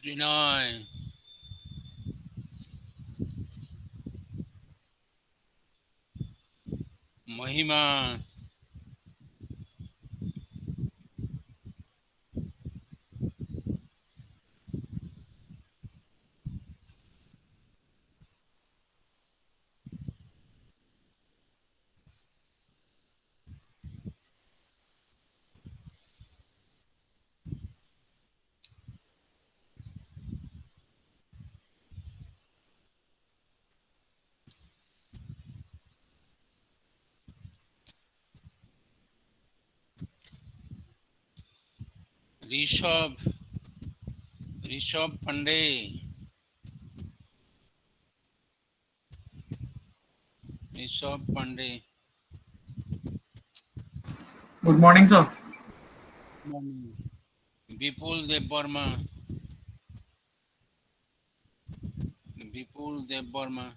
Trinoy, Mahima, Rishabh, Rishabh Pandey, Rishabh Pandey, Good morning, sir. Bipul Debbarma, Bipul Debbarma,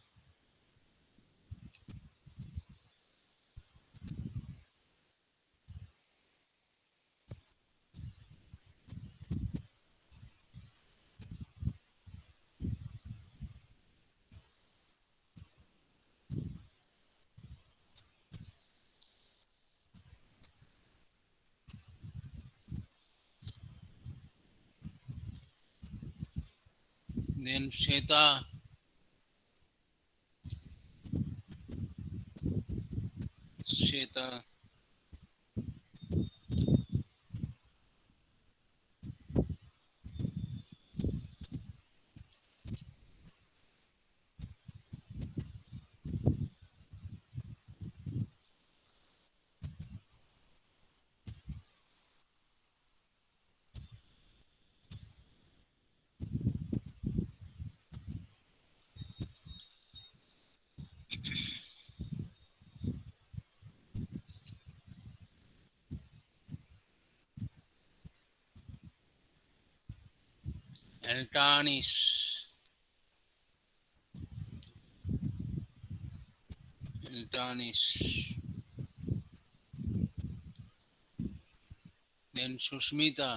then Shweta, Shweta, এলটানিস, এলটানিস, then Susmita,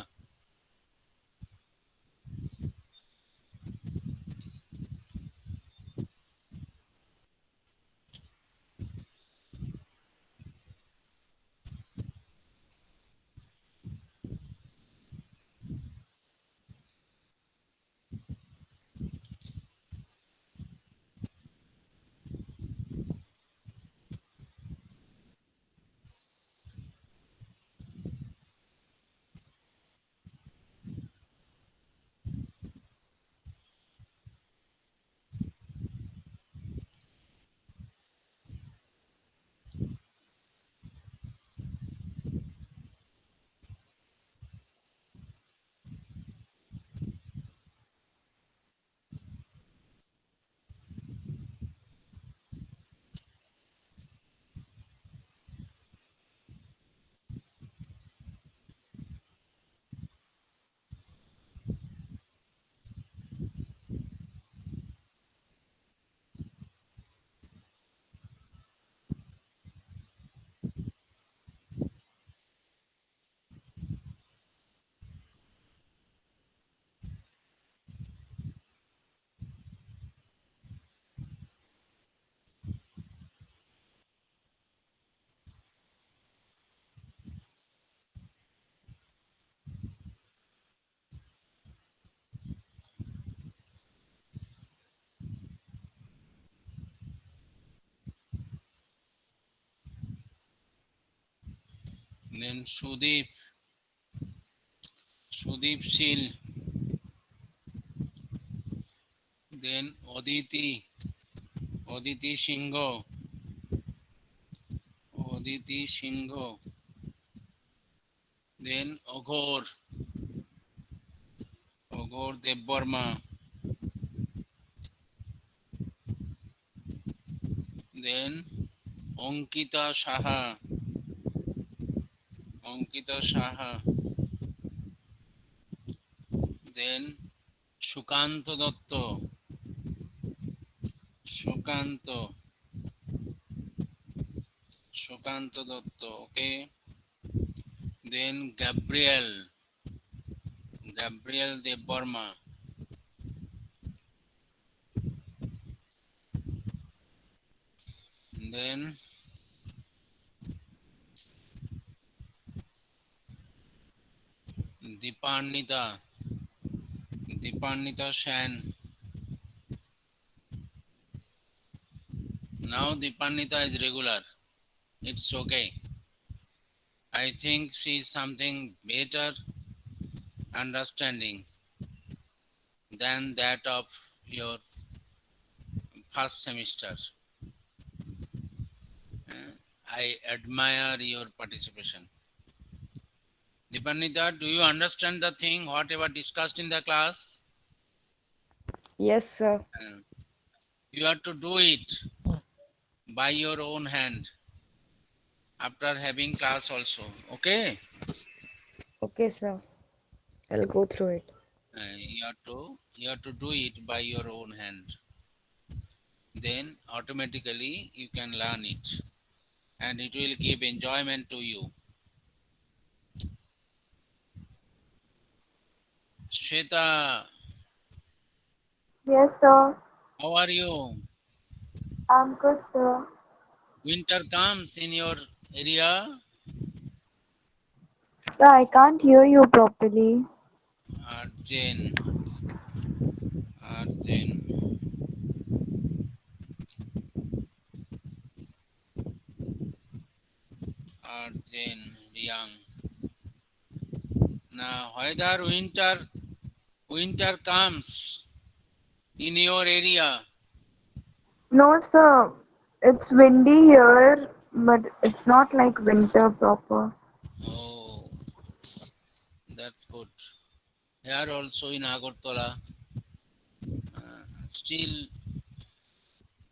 then Sudip, Sudip Sheel, then Aditi, Aditi Sinha, Aditi Sinha, then Aghor, Aghor Debbarma, then Ankita Saha, Ankita Saha, then Sukanta Dutta, Sukanta, Sukanta Dutta, okay, then Gabriel, Gabriel Debbarma, Then Dipanita. Dipanita Shan. Now Dipanita is regular. It's okay. I think she is something better understanding than that of your first semester. I admire your participation. Dipanita, do you understand the thing, whatever discussed in the class? Yes, sir. Uh, You have to do it by your own hand after having class also. Okay? Okay, sir. I'll go through it. You have to do it by your own hand. Then automatically you can learn it, and it will give enjoyment to you. Shweta, Yes, sir. how are you? I'm good, sir. Winter comes in your area. Sir, I can't hear you properly. Arjun, Arjun, Arjun, Riyang. Now, whether winter comes in your area. No, sir. It's windy here, but it's not like winter proper. Oh, that's good. Here also in Agartala, still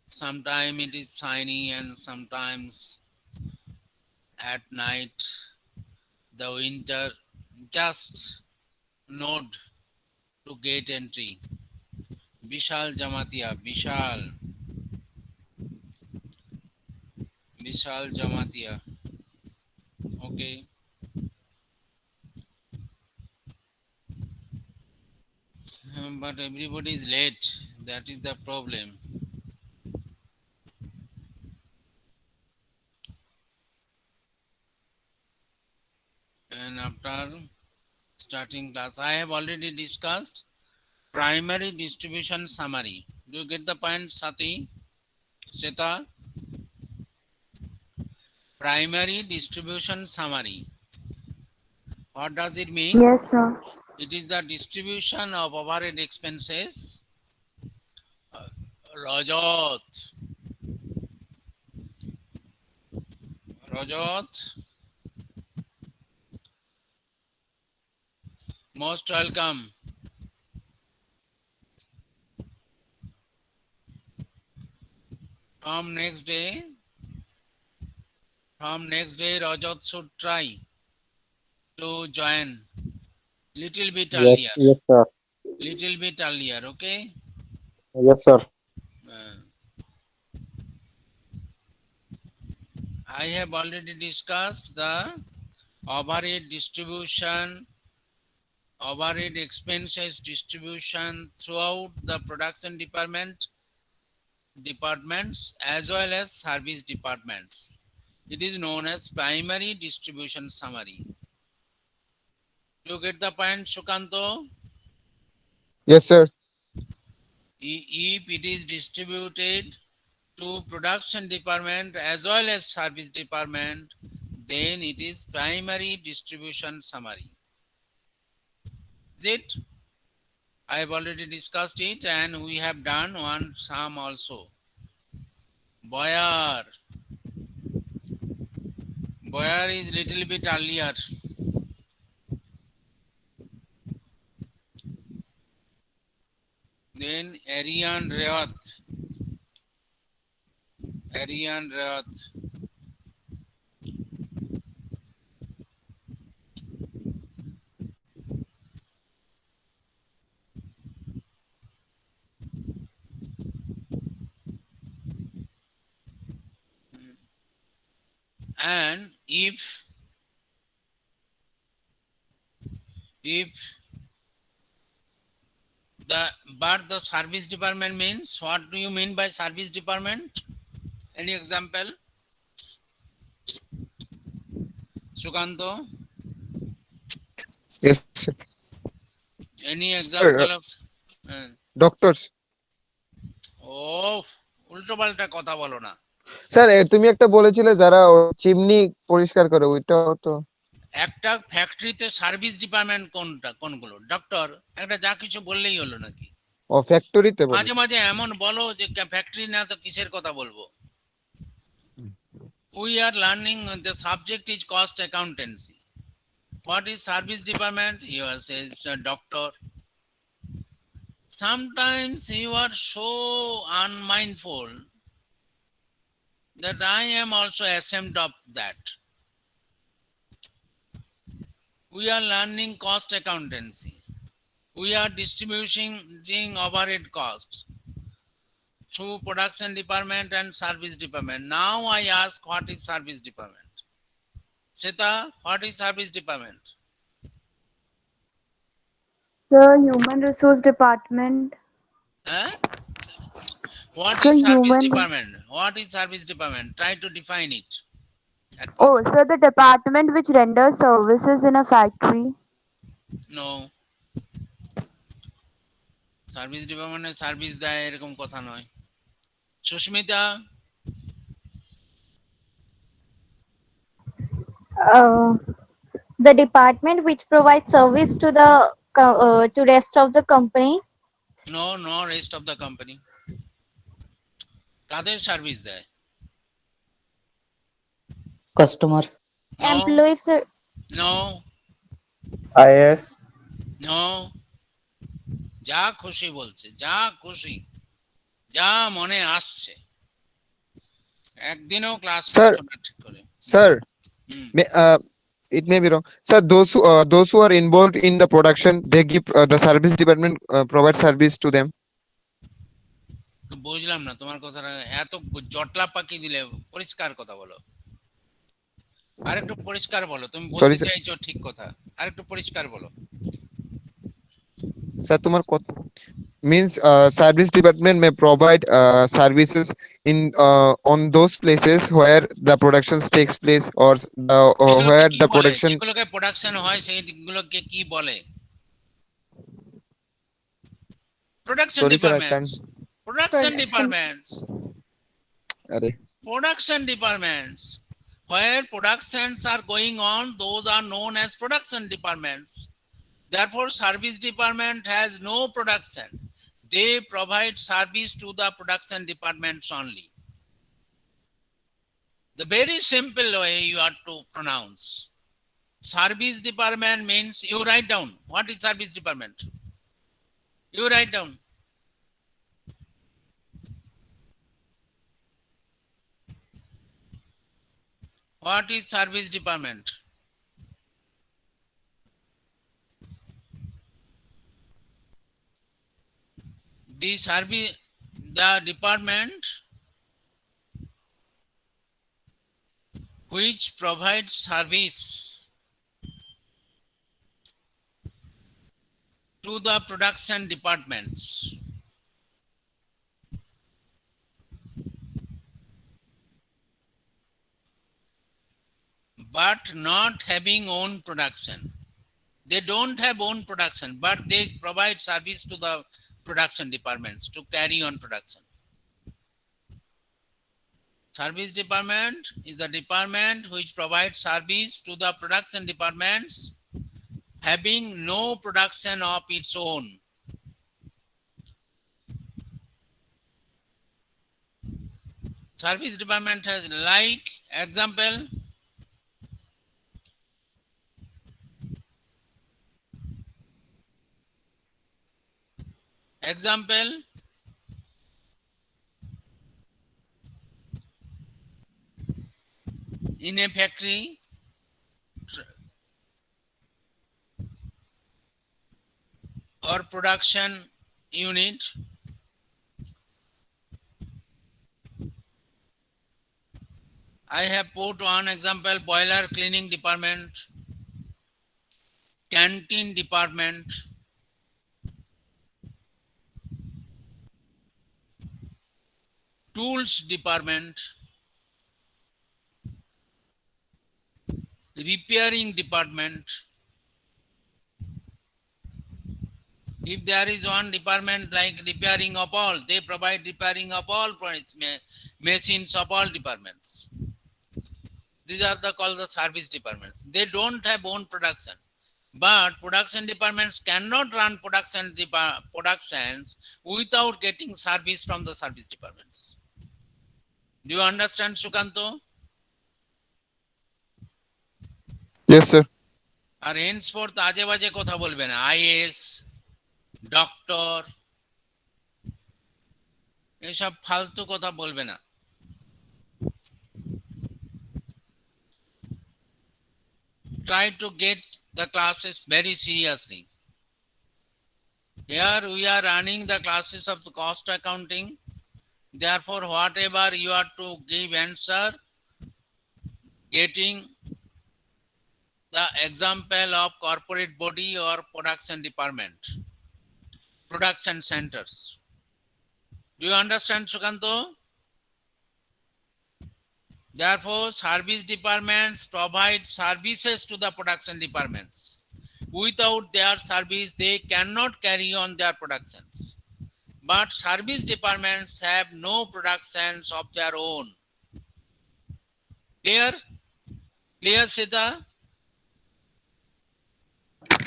sometime it is sunny and sometimes at night the winter just node to gate entry. Vishal Jamatia, Vishal Jamatia. Okay. But everybody is late. That is the problem. And after starting class, I have already discussed primary distribution summary. Do you get the point, Sati? Seta? Primary distribution summary. What does it mean? Yes, sir. It is the distribution of overhead expenses. Rajat. Rajat. Most welcome. From next day, Rajat should try to join little bit Yes, earlier. yes, sir. Little bit earlier, okay? Yes, sir. Uh, I have already discussed the overhead distribution, overhead expenses distribution throughout the production departments as well as service departments. It is known as primary distribution summary. You get the point, Shukanto? Yes, sir. If it is distributed to production department as well as service department, then it is primary distribution summary. Is it? I have already discussed it and we have done one sum also. Boyar. Boyar is little bit earlier. Then Arian Rehat. Arian Rehat. And if the but the service department means, what do you mean by service department? Any example? Sukanto, Yes, sir. any Sir, example of? Uh, doctors. oh, উল্টো পাল্টা কথা বলো না। Sir তুমি একটা বলেছিলে যারা chimney পরিষ্কার করে ওইটাও তো। একটা ফ্যাক্টরিতে সার্ভিস ডিপার্টমেন্ট কোনগুলো? ডক্টর, একটা যা কিছু বললেই হলো নাকি? ও ফ্যাক্টরিতে বলে। মাঝে মাঝে এমন বলো যে ফ্যাক্টরি না তো কিসের কথা বলবো? We are learning the subject is cost accountancy. What is service department? You are says doctor. Sometimes you are so unmindful that I am also ashamed of that. We are learning cost accountancy. We are distributing overhead costs through production department and service department. Now I ask, what is service department? Sita, what is service department? Sir, human resource department. Huh? What Sir, is service human. department? What is service department? Try to define it. At Oh, least. sir, the department which renders services in a factory. No. Service ডিপার্টমেন্টে service দেয় এরকম কথা নয়। Sushmita, Uh, the department which provides service to the to rest of the company. No no, rest of the company. কাদের service দেয়? customer, no Employees. No IS. No, যা খুশি বলছে, যা খুশি, যা মনে আসছে। একদিনও ক্লাস Sir. করছো না ঠিক করে। Sir hmm. it may be wrong. Sir, those who are involved in the production, they give the service department provide service to them. তো বুঝলাম না তোমার কথাটা, এত জটলা পাকি দিলে, পরিষ্কার কথা বলো। আরেকটু পরিষ্কার বলো, তুমি Sorry, বলতে sir. চাইছো ঠিক কথা, আরেকটু পরিষ্কার বলো। Sir, তোমার কথা means service department may provide services in on those places where the production takes place or এগুলোকে where কি the বলে? production. যেগুলোকে প্রোডাকশন হয় সেইগুলোকে কি বলে? Production Sorry, sir, I departments. can't. Production Production. Departments. Arey. Production departments. Where productions are going on, those are known as production departments. Therefore, service department has no production. They provide service to the production departments only. The very simple way you are to pronounce. Service department means, you write down. What is service department? You write down. What is service department? The department which provides service to the production departments. But not having own production. They don't have own production, but they provide service to the production departments to carry on production. Service department is the department which provides service to the production departments having no production of its own. Service department has, like example, in a factory, or production unit, I have put one example: boiler cleaning department, canteen department, tools department, repairing department. If there is one department like repairing of all, they provide repairing of all machines of all departments. These are called the service departments. They don't have own production, but production departments cannot run productions without getting service from the service departments. Do you understand, Sukanto? Yes, sir. R henceforth আজে বাজে কথা বলবে না, is doctor এসব ফালতু কথা বলবে না। Try to get the classes very seriously. Here we are running the classes of the cost accounting. Therefore, whatever you are to give answer, getting the example of corporate body or production department, production centers. Do you understand, Sukanto? Therefore, service departments provide services to the production departments. Without their service, they cannot carry on their productions. But service departments have no productions of their own. Clear? Clear, Sita?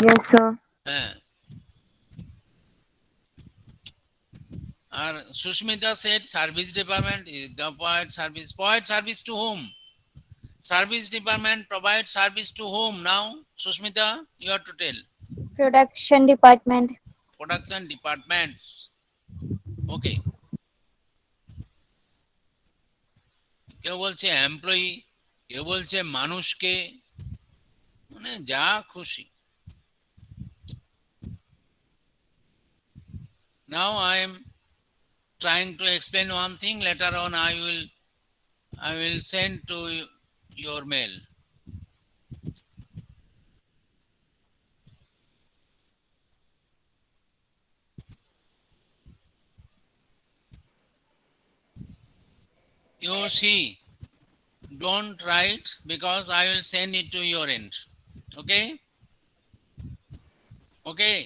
Yes, sir. Sushmita said service department is provide service. Provide service to whom? Service department provides service to whom now? Sushmita, you have to tell. Production department. Production departments. Okay. কেউ বলছে employee, কেউ বলছে মানুষকে, মানে যা খুশি। Now I am trying to explain one thing. Later on I will send to your mail. You see, don't write because I will send it to your end. Okay? Okay.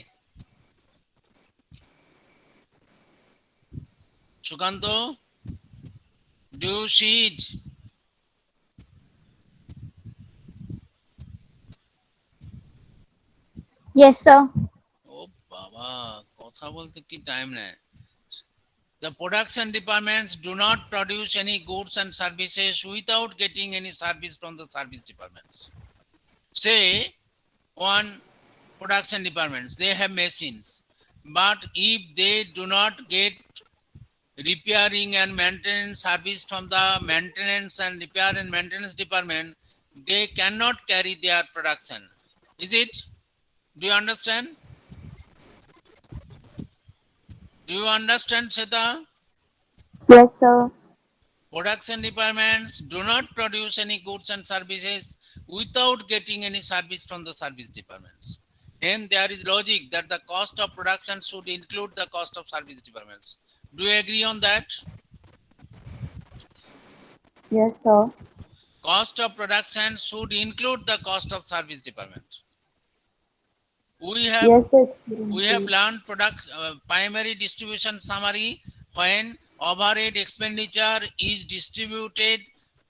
Sukanto, do you see it? Yes, sir. Oh, Baba, kotha bolte ki time nahi. The production departments do not produce any goods and services without getting any service from the service departments. Say, one production departments, they have machines, but if they do not get repairing and maintenance service from the maintenance and repair and maintenance department, they cannot carry their production. Is it? Do you understand? Do you understand, Sheta? Yes, sir. Production departments do not produce any goods and services without getting any service from the service departments. And there is logic that the cost of production should include the cost of service departments. Do you agree on that? Yes, sir. Cost of production should include the cost of service department. Yes, sir. We have learned primary distribution summary when overhead expenditure is distributed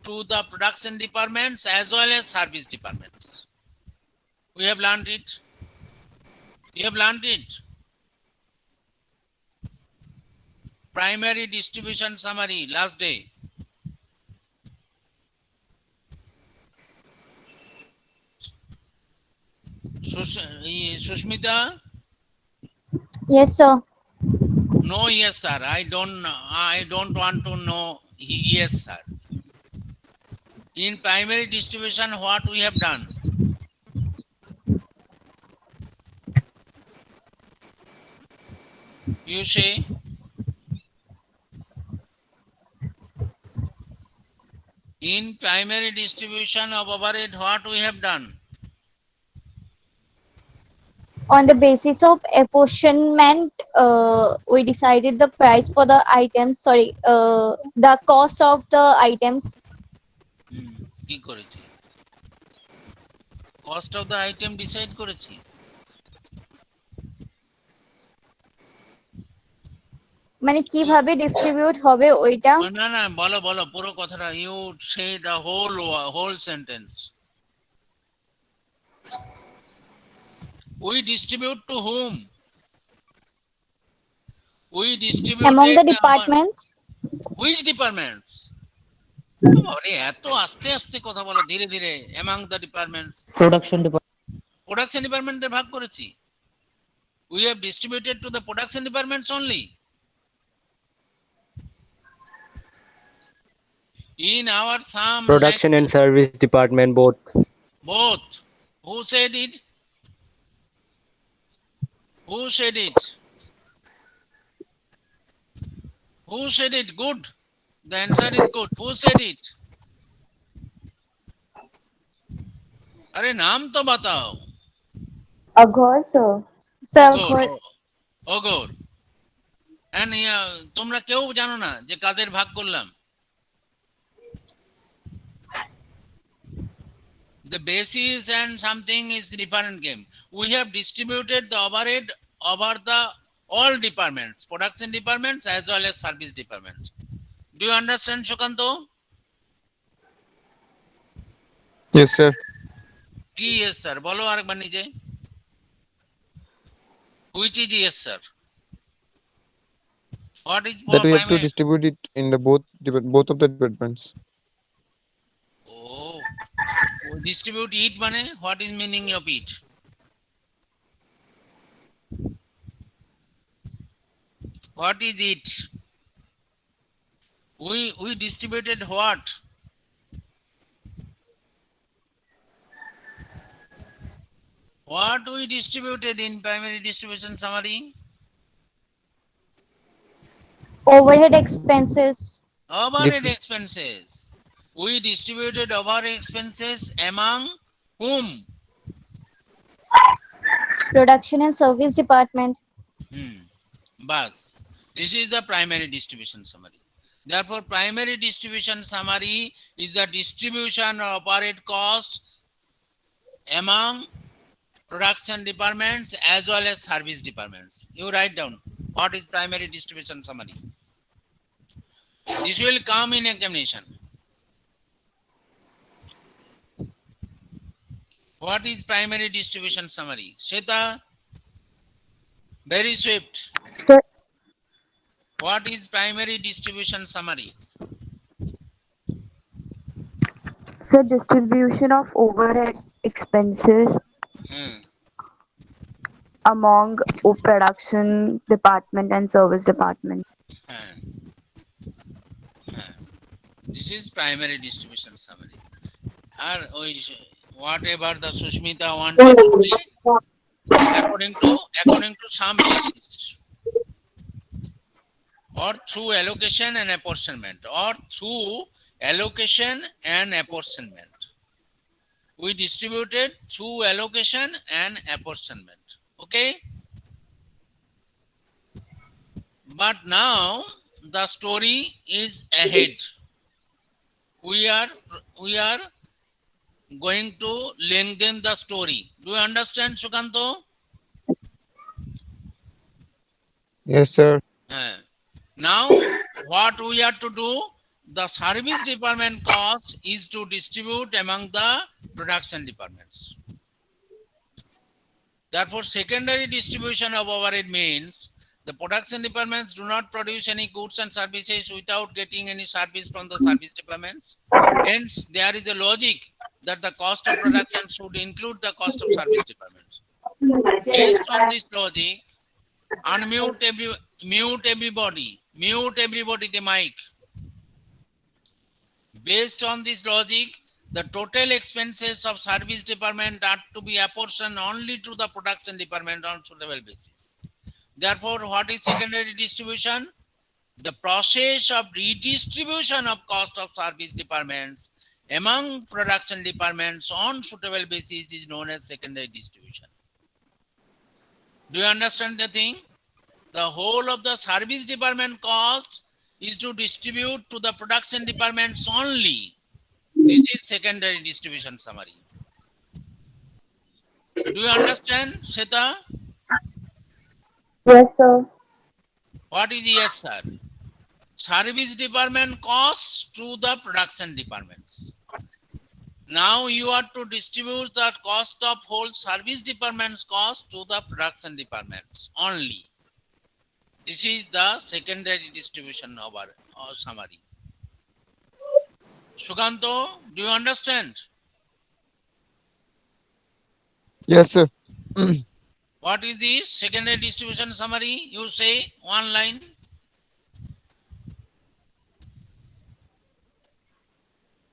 to the production departments as well as service departments. We have learned it. You have learned it. Primary distribution summary last day. Sushmita? Yes, sir. No, yes, sir. I don't want to know. Yes, sir. In primary distribution, what we have done? You say? In primary distribution of overhead, what we have done? On the basis of apportionment, we decided the price for the items. Sorry, the cost of the items. কি করেছি? Cost of the item decide করেছি। মানে কিভাবে distribute হবে ওইটা? না না, বলো বলো পুরো কথাটা। You say the whole sentence. We distribute to hmm? We Among the distributed departments? Which departments? আরে এত আস্তে আস্তে কথা বলো, ধীরে ধীরে। Among the departments, Production department. Production ডিপার্টমেন্টদের ভাগ করেছি। We have distributed to the production departments only. In our some Production and service department both. both. Who said it? Who said it? Who said it? Good. The answer is good. Who said it? अरे नाम तो बताओ। Aghor, sir. Sir, অগর। And তোমরা কেউ জানো না যে কাদের ভাগ করলাম? The basis and something is different game. We have distributed the overhead over the all departments, production departments as well as service department. Do you understand, Shukanto? Yes, sir. কি yes sir বলো আরেকবার নিজে। Which is yes sir? What is That we have to primary? distribute it in the both of the departments. Oh, distribute it মানে what is meaning of it? What is it? We distributed what? What we distributed in primary distribution summary? overhead expenses. Overhead expenses. We distributed overhead expenses among whom? Production and service department. Bas. This is the primary distribution summary. Therefore, primary distribution summary is the distribution of overhead cost among production departments as well as service departments. You write down what is primary distribution summary. This will come in examination. What is primary distribution summary? Shweta, very swift. Sir, What is primary distribution summary? sir, distribution of overhead expenses among production department and service department. This is primary distribution summary. Or whatever the Sushmita wanted to say, according to some basis, or through allocation and apportionment, we distributed through allocation and apportionment. Okay, but now the story is ahead. We are going to lengthen the story. Do you understand, Shukanto? Yes, sir. Now what we have to do, the service department cost is to distribute among the production departments. Therefore, secondary distribution of overhead means the production departments do not produce any goods and services without getting any service from the service departments. Hence, there is a logic that the cost of production should include the cost of service departments. Based on this logic, mute everybody the mic. Based on this logic, the total expenses of service department are to be apportioned only to the production department on suitable basis. Therefore, what is secondary distribution? The process of redistribution of cost of service departments among production departments on suitable basis is known as secondary distribution. Do you understand the thing? The whole of the service department cost is to distribute to the production departments only. This is secondary distribution summary. Do you understand, Sheta? Yes, sir. What is yes, sir? Service department costs to the production departments. Now you are to distribute the cost of whole service department's cost to the production departments only. This is the secondary distribution of our summary. Sukanto, do you understand? Yes, sir. What is this secondary distribution summary? You say one line.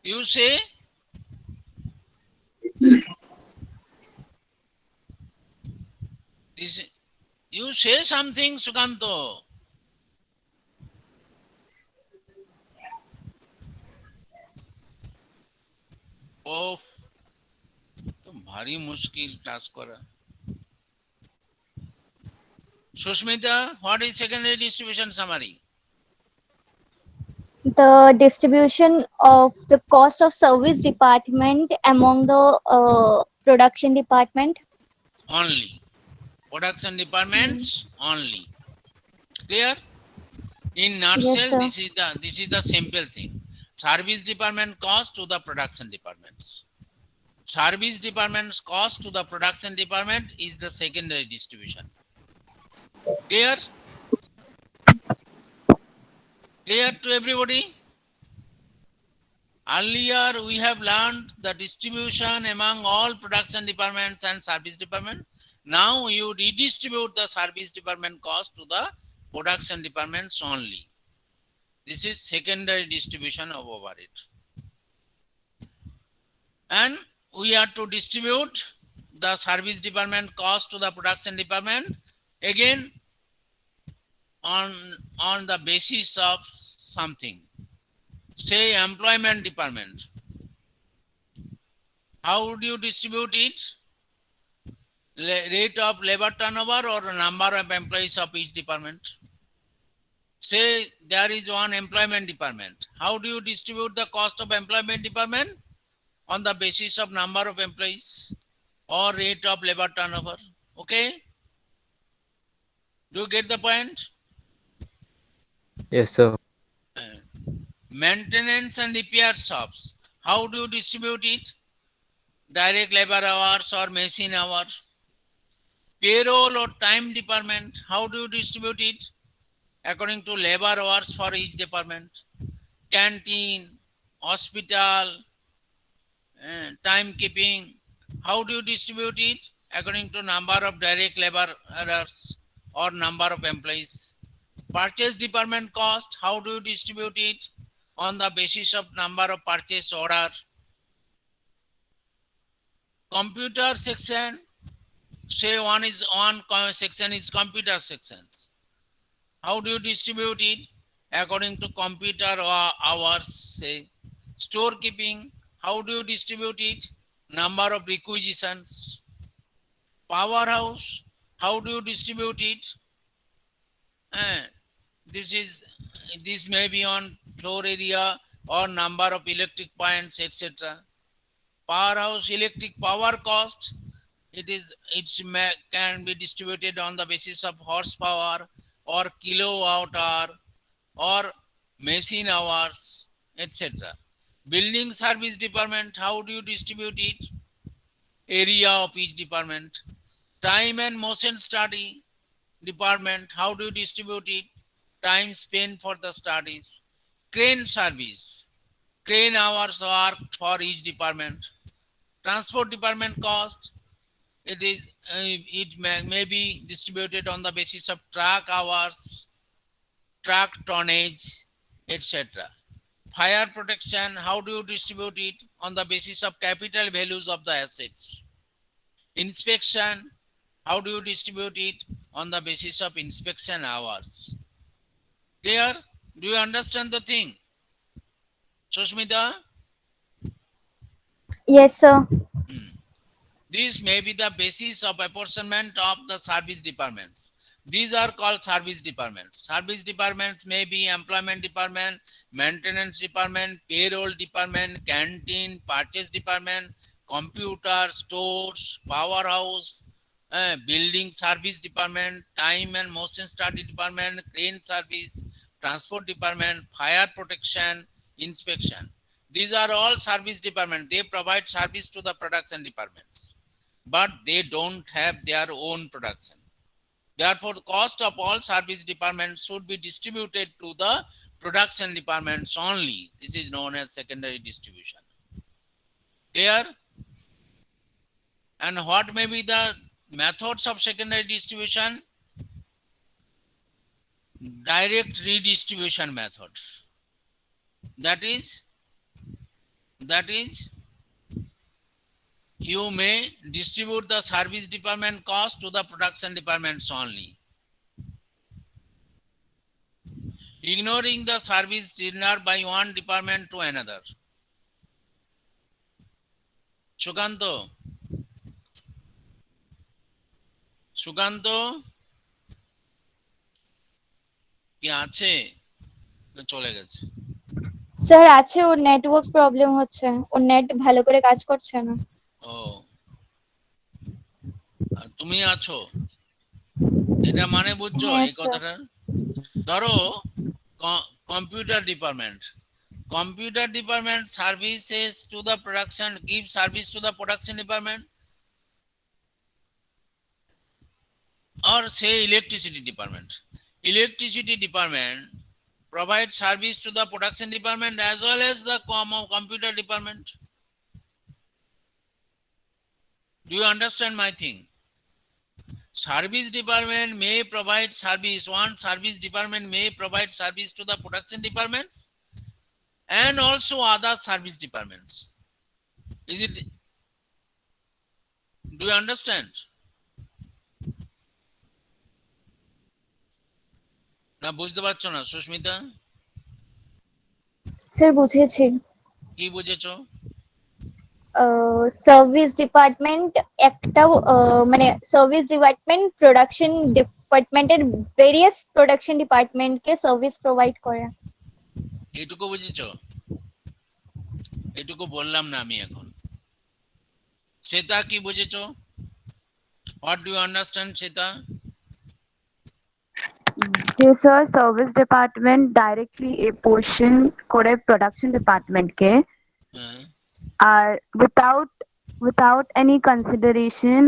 You say this. You say something, Sukanto. Oh, तो भारी मुश्किल task करा. Sushmita, what is secondary distribution summary? The distribution of the cost of service department among the production department. Only. Production departments only. Clear? In nutshell, sir. this is the simple thing. Service department cost to the production departments. Service department's cost to the production department is the secondary distribution. Clear? Clear to everybody? Earlier, we have learned the distribution among all production departments and service department. Now you redistribute the service department cost to the production departments only. This is secondary distribution of overhead. And we are to distribute the service department cost to the production department again on the basis of something. Say employment department. How would you distribute it? Rate of labor turnover or number of employees of each department? Say there is one employment department. How do you distribute the cost of employment department? On the basis of number of employees or rate of labor turnover. Okay? Do you get the point? Yes, sir. Maintenance and repair shops. How do you distribute it? Direct labor hours or machine hours? Payroll or time department. How do you distribute it? According to labor hours for each department. Canteen, hospital, timekeeping. How do you distribute it? According to number of direct labor hours or number of employees. Purchase department cost. How do you distribute it? On the basis of number of purchase order. Computer section. Say one section is computer sections. How do you distribute it? According to computer hours. Say storekeeping. How do you distribute it? Number of requisitions. Powerhouse. How do you distribute it? This may be on floor area or number of electric points, etc. Powerhouse electric power cost. It can be distributed on the basis of horsepower or kilowatt hour or machine hours, etc. Building service department, how do you distribute it? Area of each department. Time and motion study department, how do you distribute it? Time spent for the studies. Crane service, crane hours worked for each department. Transport department cost, it may be distributed on the basis of truck hours, truck tonnage, etc. Fire protection, how do you distribute it? On the basis of capital values of the assets. Inspection, how do you distribute it? On the basis of inspection hours. Clear? Do you understand the thing? Sushmita? Yes, sir. This may be the basis of apportionment of the service departments. These are called service departments. Service departments may be employment department, maintenance department, payroll department, canteen, purchase department, computer, stores, powerhouse, building service department, time and motion study department, crane service, transport department, fire protection, inspection. These are all service department. They provide service to the production departments, but they don't have their own production. Therefore, the cost of all service departments should be distributed to the production departments only. This is known as secondary distribution. Clear? And what may be the methods of secondary distribution? Direct redistribution method. That is, you may distribute the service department cost to the production departments only, ignoring the service rendered by one department to another. Sukanto, কি আছে? চলে গেছে। Sir আছে, ওর network problem হচ্ছে, ওর net ভালো করে কাজ করছে না। ও, আর তুমি আছো, এটা মানে বুঝছো হ্যাঁ, এই কথাটা? ধরো computer department services to the production, give service to the production department, or say electricity department provide service to the production department as well as the computer department. Do you understand my thing? Service department may provide service, one service department may provide service to the production departments and also other service departments. Is it? Do you understand? না বুঝতে পারছো না Susmita? Sir বুঝেছি। কি বুঝেছো? Service department একটা মানে service department production ডিপার্টমেন্টের ভেরিয়াস প্রোডাকশন ডিপার্টমেন্টকে সার্ভিস প্রোভাইড করে। এইটুকু বুঝেছো? এইটুকু বললাম না আমি এখন। শ্বেতা কি বুঝেছো? What do you understand, Sheta? जी sir, service department directly a portion করে প্রোডাকশন ডিপার্টমেন্ট কে আর উইথাউট এনি কনসিডারেশন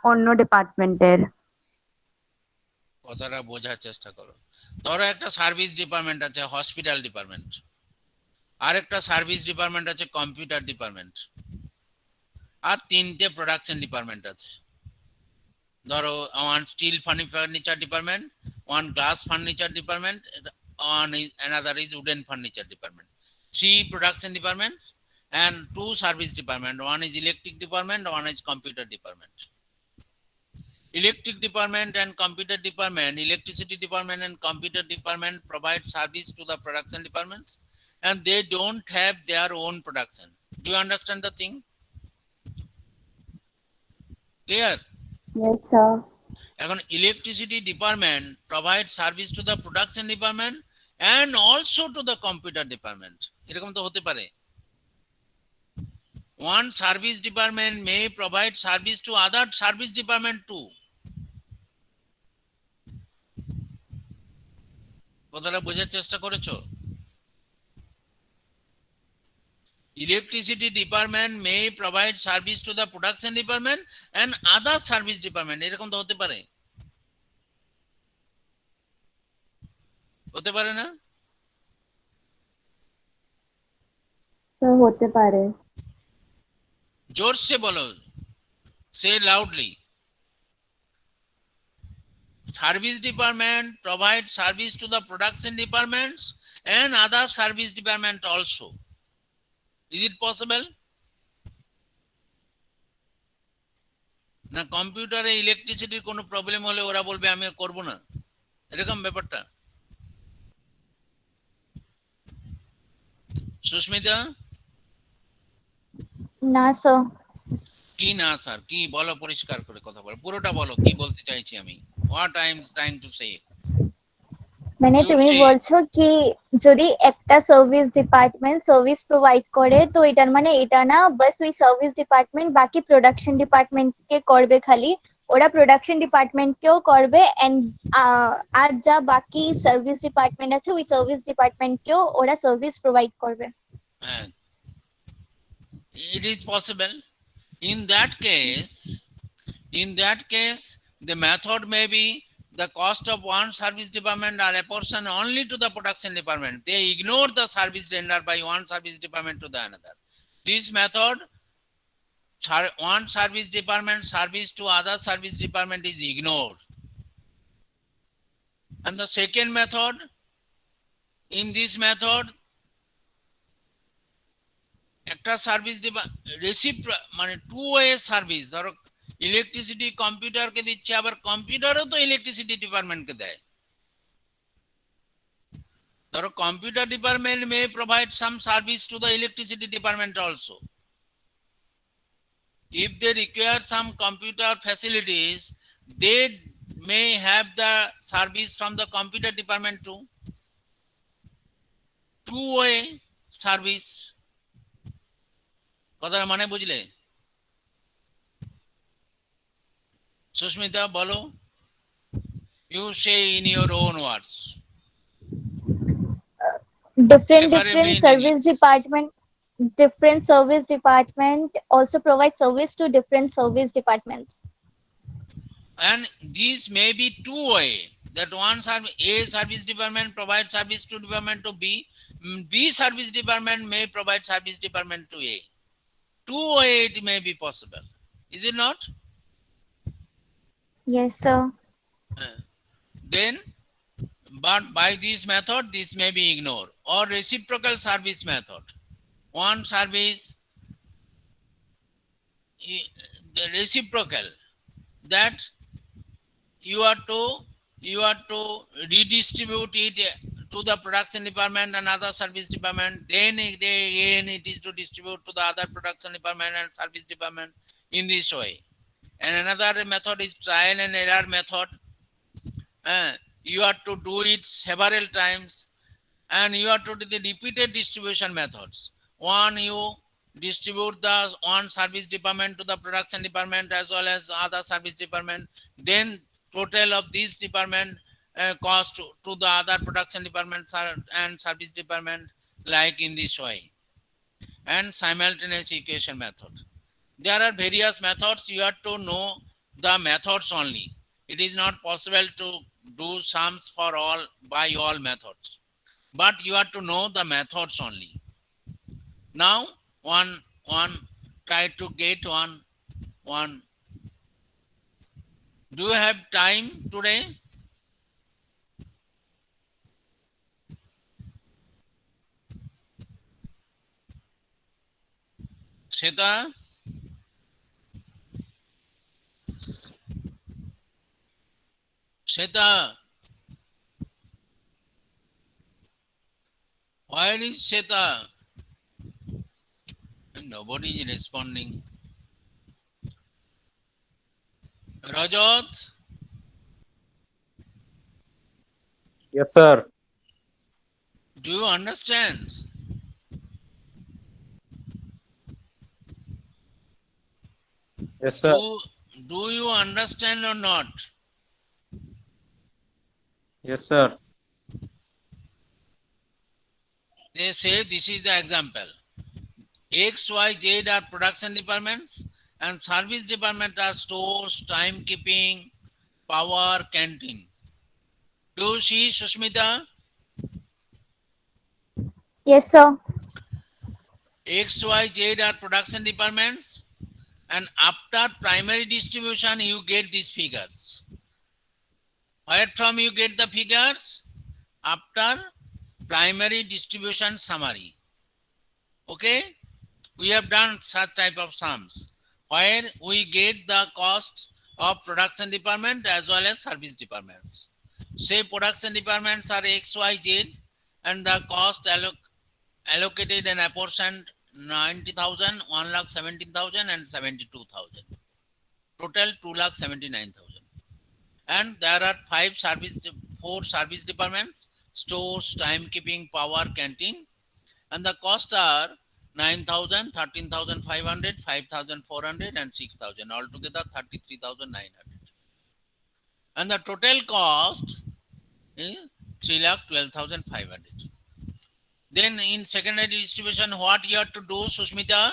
অন্য ডিপার্টমেন্টের। কথাটা বোঝার চেষ্টা করো। ধরো একটা সার্ভিস ডিপার্টমেন্ট আছে হসপিটাল ডিপার্টমেন্ট, আর একটা সার্ভিস ডিপার্টমেন্ট আছে কম্পিউটার ডিপার্টমেন্ট, আর তিনটে প্রোডাকশন ডিপার্টমেন্ট আছে। ধরো one steel furniture department, one glass furniture department, another is wooden furniture department. 3 production departments and 2 service department. One is electric department, one is computer department. Electric department and computer department, electricity department and computer department provide service to the production departments and they don't have their own production. Do you understand the thing? Clear? Yes sir. এখন electricity department provide service to the production department and also to the computer department. এরকম তো হতে পারে। One service department may provide service to other service department too. কথাটা বোঝার চেষ্টা করেছো? Electricity department may provide service to the production department and other service department. এরকম তো হতে পারে, হতে পারে না? স্যার হতে পারে। জোরসে বলো, say loudly. Service department provide service to the production departments and other service department also. Is it possible? না কম্পিউটারে ইলেকট্রিসিটির কোনো প্রবলেম হলে ওরা বলবে আমি করব না, এরকম ব্যাপারটা? সুস্মিতা? না স্যার। কি না স্যার? কি বলো, পরিষ্কার করে কথা বলো, পুরোটা বলো কি বলতে চাইছি আমি। What I am trying to say. মানে You তুমি see, বলছো কি যদি একটা সার্ভিস ডিপার্টমেন্ট সার্ভিস প্রোভাইড করে তো এটার মানে এটা না বাস ওই সার্ভিস ডিপার্টমেন্ট বাকি প্রোডাকশন ডিপার্টমেন্টকে করবে খালি, ওরা প্রোডাকশন ডিপার্টমেন্টকেও করবে এন্ড আর যা বাকি সার্ভিস ডিপার্টমেন্ট আছে ওই সার্ভিস ডিপার্টমেন্টকেও ওরা সার্ভিস প্রোভাইড করবে। it is possible. In that case, the method may be the cost of one service department are apportioned only to the production department. They ignore the service rendered by one service department to the another. This method, one service department service to other service department is ignored. And the second method, in this method, একটা service মানে two way service, ধরো electricity কম্পিউটারকে দিচ্ছে, আবার কম্পিউটারও তো electricity ডিপার্টমেন্টকে দেয়। ধরো computer department may provide some service to the electricity department also. If they require some computer facilities, they may have the service from the computer department too. Two-way service. কথাটা মানে বুঝলে? সুস্মিতা বলো, you say in your own words. Different Preferably in service English. different service department also provide service to different service departments. And these may be two-way. That one service, A service department provides service to department to B. B service department may provide service department to A. Two-way it may be possible. Is it not? Yes, sir. Then, but by this method, this may be ignored. Or reciprocal service method. One service, the reciprocal, that you are to redistribute it to the production department and other service department. Then again it is to distribute to the other production department and service department in this way. And another method is trial and error method. You are to do it several times, and you are to do the repeated distribution methods. One, you distribute the one service department to the production department as well as other service department. Then total of this department cost to the other production departments and service department, like in this way. And simultaneous equation method. There are various methods. You have to know the methods only. It is not possible to do sums for all by all methods, but you have to know the methods only. Now, one try to get one. Do you have time today? Shweta? Shweta? Where is Shweta? Nobody is responding. Rajat? Yes, sir. Do you understand? Yes, sir. Do you understand or not? Yes, sir. They say this is the example. X, Y, Z are production departments and service department are stores, timekeeping, power, canteen. Do you see, Sushmita? Yes, sir. X, Y, Z are production departments, and after primary distribution you get these figures. Where from you get the figures? After primary distribution summary. Okay? We have done such type of sums where we get the cost of production department as well as service departments. Say production departments are X, Y, Z, and the cost allocated and apportioned 90,000, 1,17,000 and 72,000. Total 2,79,000. And there are 5 service 4 service departments: stores, timekeeping, power, canteen. And the costs are 9,000, 13,500, 5,400, and 6,000. Altogether 33,900. And the total cost is 3,12,500. Then in secondary distribution, what you have to do, Sushmita?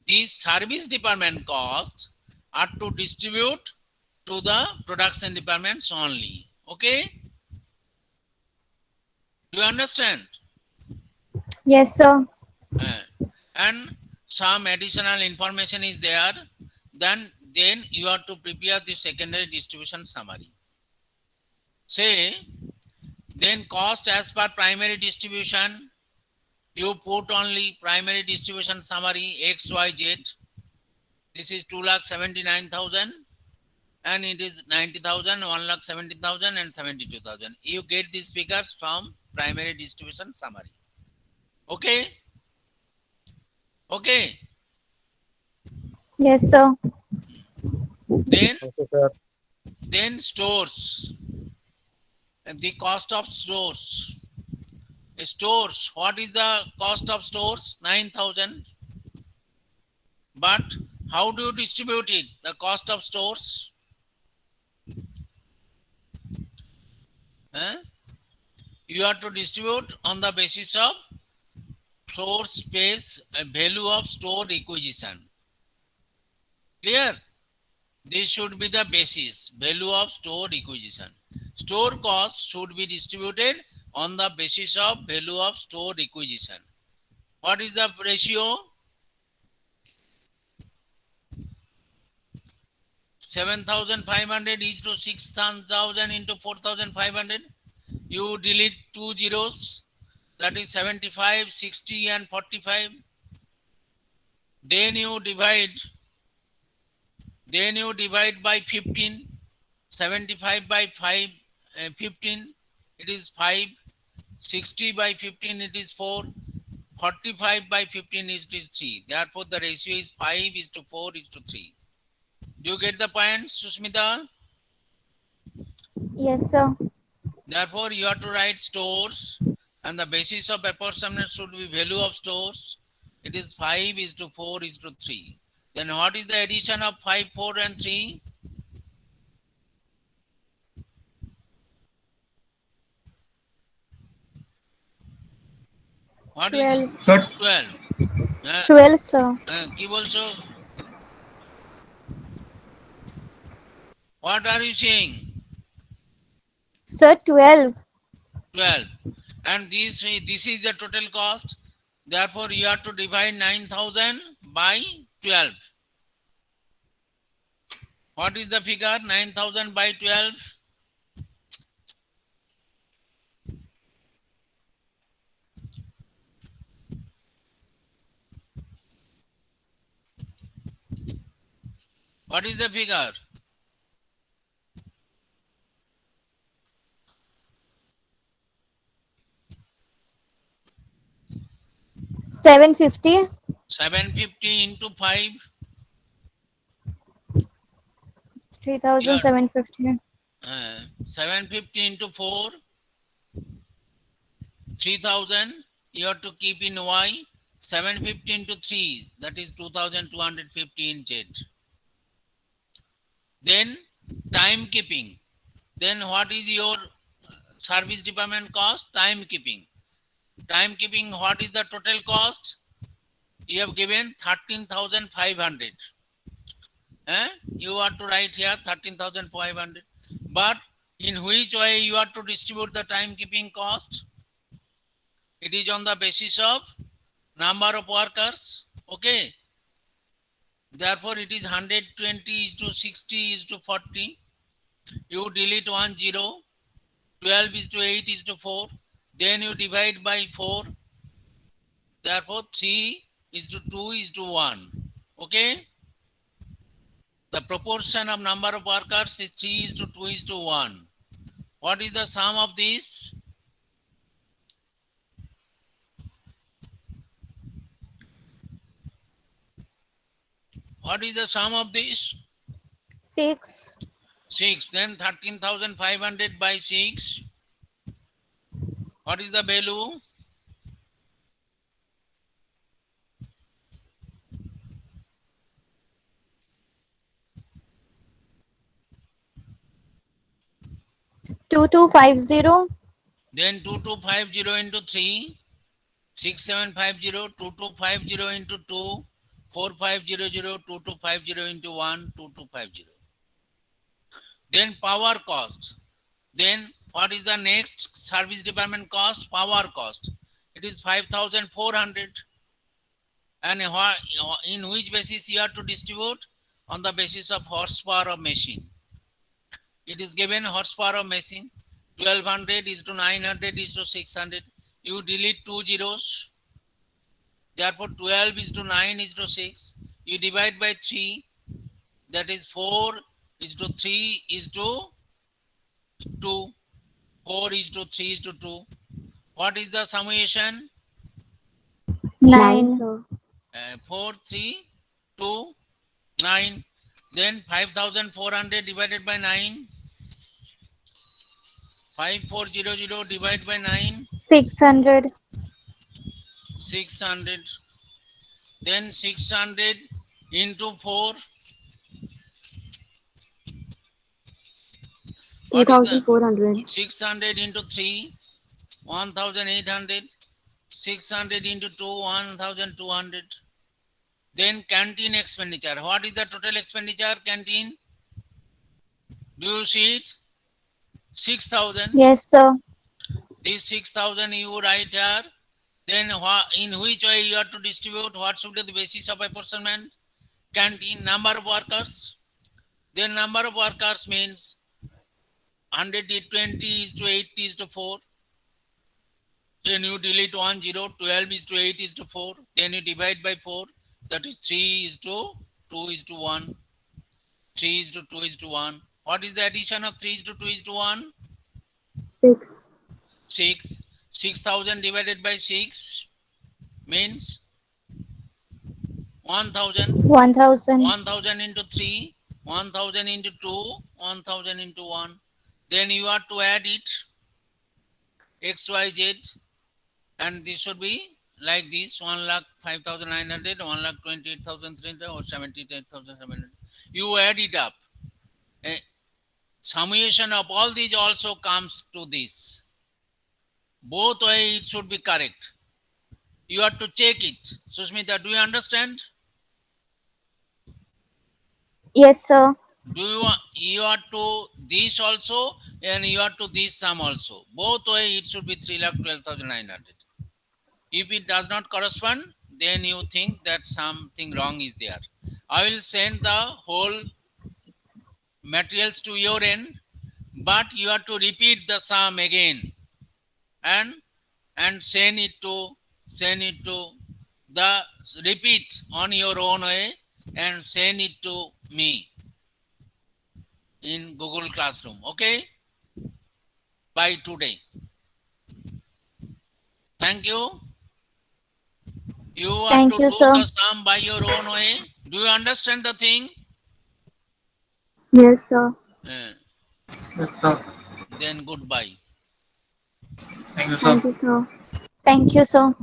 These service department costs are to distribute to the production departments only. Okay? Do you understand? Yes, sir. And some additional information is there. Then you have to prepare the secondary distribution summary. Say, then cost as per primary distribution, you put only primary distribution summary XYZ. This is 2,79,000 and it is 90,000, 1,70,000 and 72,000. You get these figures from primary distribution summary. Okay? Okay. Yes, sir. Then, Okay, sir. then stores. And the cost of stores. Stores. What is the cost of stores? 9,000. But how do you distribute it? The cost of stores? You have to distribute on the basis of floor space, value of store requisition. Clear? This should be the basis, value of store requisition. Store cost should be distributed on the basis of value of store requisition. What is the ratio? 7,500 is to 6,000 into 4,500. You delete 2 zeros. That is 75, 60 and 45. Then you divide by 15. 75 by 15, it is 5. 60 by 15, it is 4. 45 by 15 is 3. Therefore, the ratio is 5:4:3. Do you get the point, Susmita? Yes, sir. Therefore, you have to write stores and the basis of apportionment should be value of stores. It is 5:4:3. Then what is the addition of 5, 4 and 3? What is 12. Sir, 12? 12, sir. কি বলছো? What are you saying? Sir, 12. 12. And this is the total cost. Therefore, you have to divide 9,000 by 12. What is the figure? 9,000 by 12. What is the figure? $750. 750 into 5. 3,750. 750 into 4. 3,000. You have to keep in Y. 750 into 3. That is 2,250 in Z. Then timekeeping. Then what is your service department cost? Timekeeping. Timekeeping, what is the total cost? You have given 13,500. You have to write here 13,500. But in which way you have to distribute the timekeeping cost? It is on the basis of number of workers. Okay. Therefore, it is 120:60:40. You delete 1 0. 12:8:4. Then you divide by 4. Therefore, 3:2:1. Okay. The proportion of number of workers is 3:2:1. What is the sum of this? What is the sum of this? 6. 6. Then 13,500 by 6. What is the value? Two two 5 0. Then 2250 into 3. 6750, 2250 into 2. 4500, 2250 into 1, 2250. Then power cost. Then what is the next service department cost? Power cost. It is 5,400. And in which basis you have to distribute? On the basis of horsepower of machine. It is given horsepower of machine. 1200 is to 900 is to 600. You delete 2 zeros. Therefore 12 is to 9 is to 6. You divide by 3. That is 4 is to 3 is to 2. 4 is to 3 is to 2. What is the summation? 9. 4, 3, 2, 9. Then 5,400 divided by 9. 5400 divided by 9. 600. 600. Then 600 into 4. 8,400. 600 into 3. 1,800. 600 into 2. 1,200. Then canteen expenditure. What is the total expenditure canteen? Do you see it? 6,000. Yes, sir. This 6,000 you write here. Then in which way you have to distribute? What should be the basis of apportionment? Canteen, number of workers. Then number of workers means 120 is to 80 is to 4. Then you delete 1 0. 12 is to 8 is to 4. Then you divide by 4. That is 3 is to 2 is to 1. 3 is to 2 is to 1. What is the addition of 3 is to 2 is to 1? 6. 6. 6,000 divided by 6 means 1,000. 1,000. 1,000 into 3. 1,000 into 2. 1,000 into 1. Then you have to add it. X, Y, Z. And this should be like this, 1,05,900, 1,28,300 or 78,700. You add it up. A summation of all these also comes to this. Both way it should be correct. You have to check it. Susmita, do you understand? Yes, sir. Do you are to this also and you are to this sum also. Both way it should be 3,12,900. If it does not correspond, then you think that something wrong is there. I will send the whole materials to your end, but you have to repeat the sum again and send it to the repeat on your own way and send it to me in Google Classroom. Okay? By today. Thank you. You have Thank to you, do sir. the sum by your own way. Do you understand the thing? Yes, sir. Yes, sir. Then goodbye. Thank you, sir. Thank you, sir. Thank you, sir.